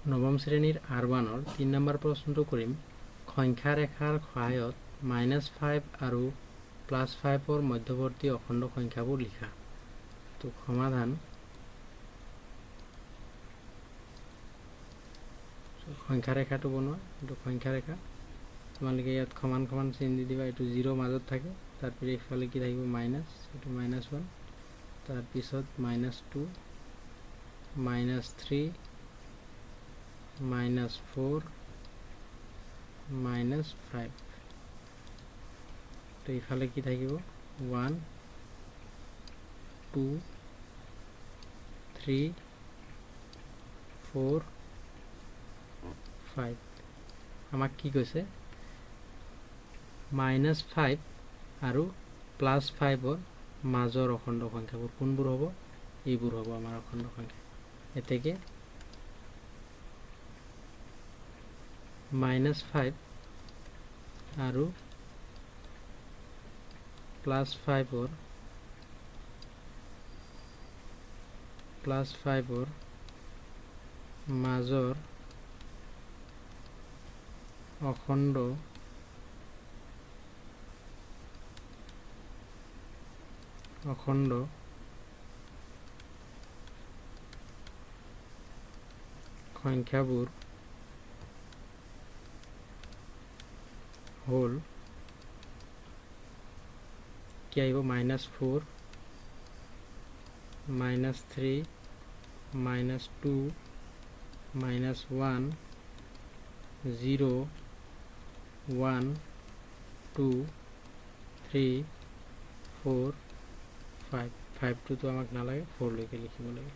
নৱম শ্ৰেণীৰ R1 3 number প্ৰশ্নটো কৰিম সংখ্যা ৰেখাৰ সহায়ত -5 আৰু +5 মধ্যৱৰ্তী অখণ্ড সংখ্যাবোৰ লিখা। তো সমাধান সংখ্যা ৰেখাটো বনোৱা, এইটো সংখ্যা ৰেখা তোমালোকে ইয়াত সমান সমান চিন দি দিবা, এইটো 0 মাজত থাকে, তাৰপিছত এইফালে কি থাকিব মাইনাছ, এইটো -1, তাৰপিছত -2, -3, -4, -5, তো এইফালে কি থাকিব 1 2 3 4 5 আমাক কি কৈছে -5 আৰু +5 মাজৰ অখণ্ড সংখ্যাবোৰ কোনবোৰ হ'ব, এইবোৰ হ'ব আমাৰ অখণ্ড সংখ্যা। এতেকে -5 আৰু +5 মাজৰ অখণ্ড সংখ্যাবোৰ হ'ল কি আহিব -4 -3 -2 -1 0 1 2 3 4 5 5 টো আমাক নালাগে, 4 লৈকে লিখিব লাগে।